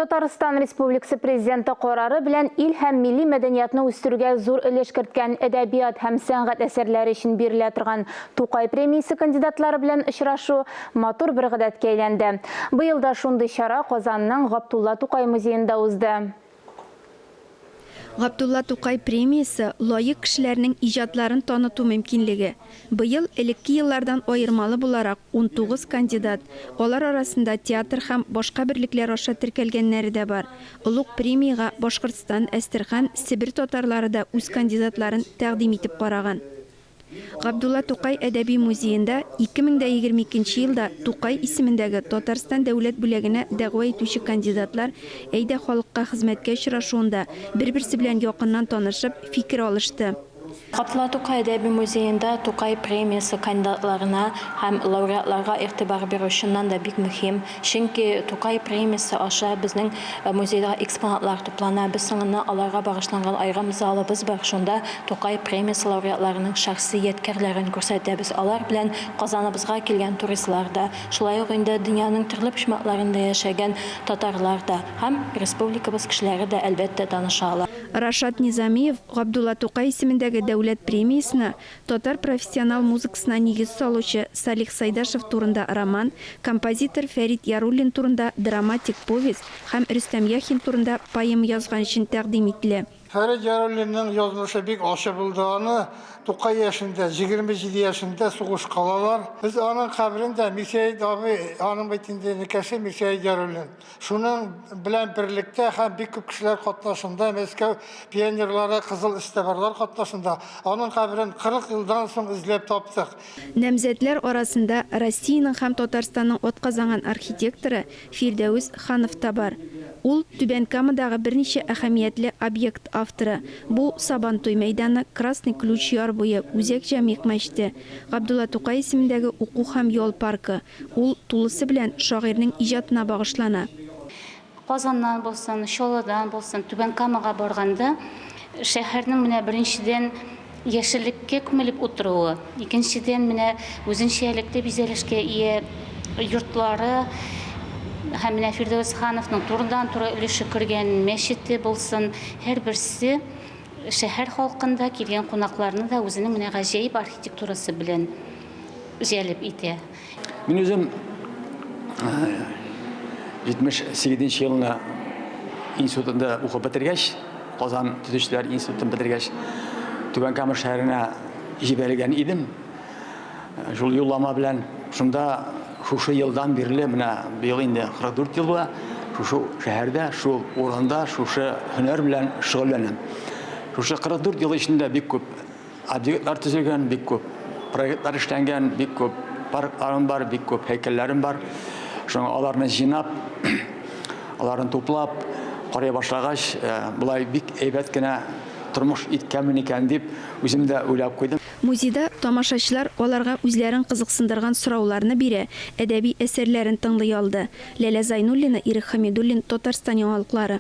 Татарстан Республикасы президенты карары белән ил һәм милли мәдәниятны үстерүгә зур өлеш керткән әдәбият һәм сәнгать әсәрләре өчен бирелә торган Тукай премиясе кандидатлары белән очрашу матур бер гадәткә әйләнде. Быел да шундый чара Казанның Габдулла Тукай музеенда узды. Габдулла Тукай премиясы лайык кешеләрнең иҗатларын таныту мөмкинлеге. Быел элекке еллардан аермалы буларак 19 кандидат. Алар арасында театр һәм башка берлекләр аша теркәлгәннәре дә бар. Улуг премияга Башкортстан, Әстерхан, Сибир татарлары да үз кандидатларын тәкъдим итеп караган. Габдулла Тукай әдәби музеенда 2022 елда Тукай исемендәге Татарстан дәүләт бүләгенә дәгъва итүче кандидатлар әйдә халыкка хезмәткә очрашуында бер-берсе белән якыннан танышып, фикер алышты. Габдулла Тукай әдәби музеенда Тукай премиясы кандидатларына һәм лауреатларга игътибар бирү шуннан да бик мөһим. Чөнки Тукай премиясы аша безнең музейда экспонатлар туплана, без соңыннан аларга багышланган айрым залыбыз бар. Шунда Тукай премиясы лауреатларының шәхси ядкәрләрен күрсәтәбез. Алар белән Казаныбызга килгән туристлар да, шулай ук инде дөньяның төрле почмакларында яшәгән татарлар да һәм республикабыз кешеләре дә әлбәттә танышалар. Рашат Низамиев Габдулла Тукай исемендәге дәүләт премиясына татар профессионал музыкасына нигез салучы Салих Сайдашев турында роман, композитор Фәрит Яруллин турында драматик повесть һәм Рөстәм Яхин турында поэма язган өчен тәкъдим ителә. Фәрит Яруллинның язмышы бик ачы булды. Аны Тукай яшында, 27 яшында сугыш калалар. Без аның кабрендә Мисәйд абый, аның битендә никәсе Мисәйд Яруллин. Шуның белән берлектә һәм бик күп кешеләр катнашында, Мәскәү пионерлары, кызыл истәбарлар катнашында. Аның кабрен 40 елдан соң эзләп таптык. Нәмзәтләр арасында Россиянең һәм Татарстанның атказанган архитекторы Фирдәүс Ханов та бар. Ул Түбән Камадагы берничә әһәмиятле объект авторы. Бу Сабантуй мәйданы, Красный ключ яр буе, Үзәк җәмгыять мәчете, Габдулла Тукай исемендәге уку һәм ял паркы. Ул тулысы белән шагыйрьнең иҗатына багышлана. Казаннан булсын, Шолодан булсын, Түбән Камага барганда шәһәрнең менә беренчедән яшеллеккә күмелеп утыруы, икенчедән менә үзенчәлекле бизәлешкә ия йортлары һәм менә Фирдәүс Хановның турыдан-туры өлеше кергән мәчете булсын, һәр берсе шәһәр халкында килгән кунакларны да үзенең менә гаҗәеп архитектурасы белән җәлеп итә. Мин үзем 78 елны институтында укып бетергәч, Казан төзүчеләр институтын бетергәч, Түбән Кама шәһәренә җибәрелгән идем. Шул юллама белән шунда шушы елдан бирле менә быел инде 44 ел була, шушы шәһәрдә, шул урында, шушы һөнәр белән шөгыльләнәм. Шушы 44 ел эчендә бик күп объектлар төзелгән, бик күп проектлар эшләнгән, бик күп паркларым бар, бик күп һәйкәлләрем бар. Шуңа аларны җыйнап, аларны туплап, карый башлагач, булай бик әйбәт кенә тормыш иткәнмен икән дип үзем дә уйлап куйдым. Музейда тамашачылар аларга үзләрен кызыксындырган сорауларны бирә, әдәби әсәрләрен тыңлый алды. Ләлә Зайнуллина, Ирек Хамидуллин, Татарстан яңалыклары.